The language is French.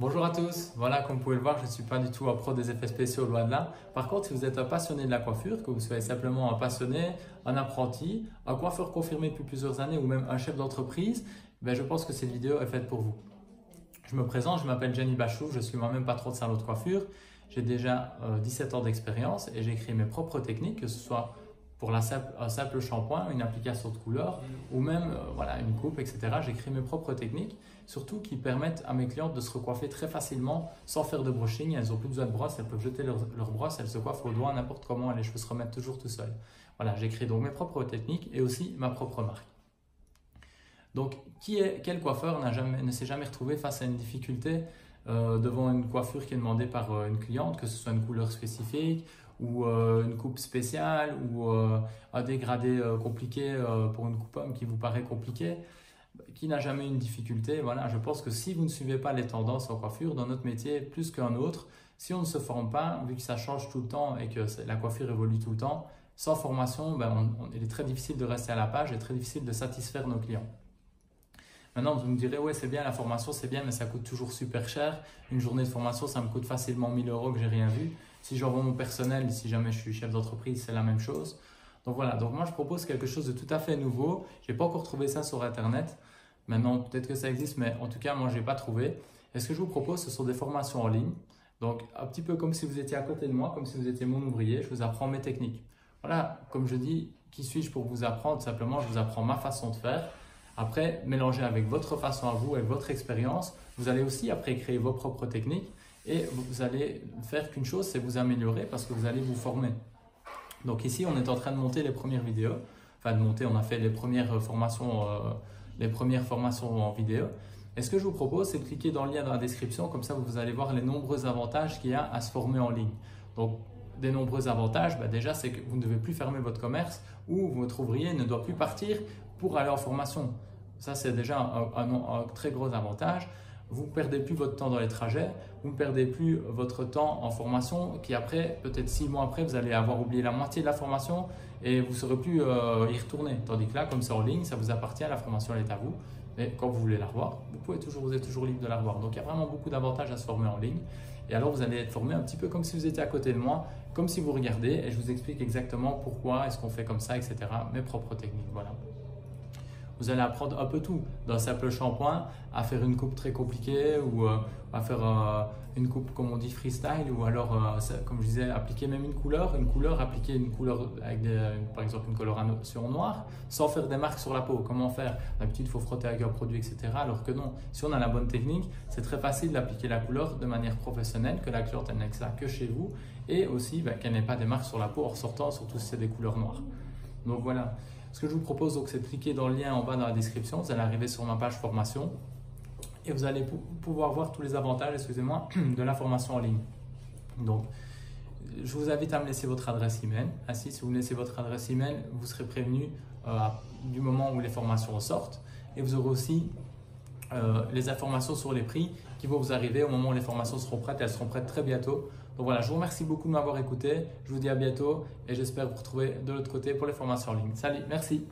Bonjour à tous, voilà comme vous pouvez le voir je ne suis pas du tout un pro des effets spéciaux loin de là. Par contre si vous êtes un passionné de la coiffure, que vous soyez simplement un passionné, un apprenti, un coiffeur confirmé depuis plusieurs années ou même un chef d'entreprise, je pense que cette vidéo est faite pour vous. Je me présente, je m'appelle Gianni Bachou, je suis moi-même patron de salon de coiffure. J'ai déjà 17 ans d'expérience et j'ai créé mes propres techniques, que ce soit pour un simple shampoing, une application de couleur ou même une coupe, etc. J'ai créé mes propres techniques, surtout qui permettent à mes clientes de se recoiffer très facilement sans faire de brushing. Elles n'ont plus besoin de brosse, elles peuvent jeter leur brosse, elles se coiffent au doigt n'importe comment et les cheveux se remettent toujours tout seuls. Voilà, j'ai créé donc mes propres techniques et aussi ma propre marque. Donc, quel coiffeur ne s'est jamais retrouvé face à une difficulté devant une coiffure qui est demandée par une cliente, que ce soit une couleur spécifique ou une coupe spéciale ou un dégradé compliqué pour une coupe homme qui vous paraît compliqué, qui n'a jamais eu une difficulté. Voilà, je pense que si vous ne suivez pas les tendances en coiffure, dans notre métier plus qu'un autre, si on ne se forme pas, vu que ça change tout le temps et que la coiffure évolue tout le temps, sans formation, il est très difficile de rester à la page et très difficile de satisfaire nos clients. Maintenant, vous me direz, ouais, c'est bien, la formation, c'est bien, mais ça coûte toujours super cher. Une journée de formation, ça me coûte facilement 1000 € que j'ai rien vu. Si j'envoie mon personnel, si jamais je suis chef d'entreprise, c'est la même chose. Donc voilà, donc moi je propose quelque chose de tout à fait nouveau. Je n'ai pas encore trouvé ça sur Internet. Maintenant, peut-être que ça existe, mais en tout cas, moi, je n'ai pas trouvé. Et ce que je vous propose, ce sont des formations en ligne. Donc, un petit peu comme si vous étiez à côté de moi, comme si vous étiez mon ouvrier, je vous apprends mes techniques. Voilà, comme je dis, qui suis-je pour vous apprendre? Simplement, je vous apprends ma façon de faire. Après, mélangez avec votre façon à vous, avec votre expérience. Vous allez aussi après créer vos propres techniques et vous allez faire qu'une chose, c'est vous améliorer parce que vous allez vous former. Donc ici, on est en train de monter les premières vidéos. Enfin, on a fait les premières formations en vidéo. Et ce que je vous propose, c'est de cliquer dans le lien dans la description. Comme ça, vous allez voir les nombreux avantages qu'il y a à se former en ligne. Donc, des nombreux avantages, déjà, c'est que vous ne devez plus fermer votre commerce ou votre ouvrier ne doit plus partir pour aller en formation. Ça, c'est déjà un très gros avantage. Vous ne perdez plus votre temps dans les trajets, vous ne perdez plus votre temps en formation qui après, peut-être 6 mois après, vous allez avoir oublié la moitié de la formation et vous ne saurez plus y retourner. Tandis que là, comme c'est en ligne, ça vous appartient, la formation elle est à vous. Et quand vous voulez la revoir, vous êtes toujours libre de la revoir. Donc il y a vraiment beaucoup d'avantages à se former en ligne. Et alors vous allez être formé un petit peu comme si vous étiez à côté de moi, comme si vous regardez et je vous explique exactement pourquoi est-ce qu'on fait comme ça, etc. Mes propres techniques, voilà. Vous allez apprendre un peu tout, d'un simple shampoing à faire une coupe très compliquée ou à faire une coupe comme on dit freestyle ou alors comme je disais appliquer même appliquer une couleur avec par exemple une coloration noire sans faire des marques sur la peau. Comment faire? D'habitude il faut frotter avec un produit etc. Alors que non, si on a la bonne technique, c'est très facile d'appliquer la couleur de manière professionnelle, que la cliente n'ait que ça que chez vous et aussi qu'elle n'ait pas des marques sur la peau en ressortant, surtout si c'est des couleurs noires. Donc voilà. Ce que je vous propose, c'est de cliquer dans le lien en bas dans la description. Vous allez arriver sur ma page formation et vous allez pouvoir voir tous les avantages, excusez-moi, de la formation en ligne. Donc, je vous invite à me laisser votre adresse email. Ainsi, si vous me laissez votre adresse email, vous serez prévenu du moment où les formations sortent et vous aurez aussi les informations sur les prix qui vont vous arriver au moment où les formations seront prêtes. Elles seront prêtes très bientôt. Donc voilà, je vous remercie beaucoup de m'avoir écouté. Je vous dis à bientôt et j'espère vous retrouver de l'autre côté pour les formations en ligne. Salut, merci.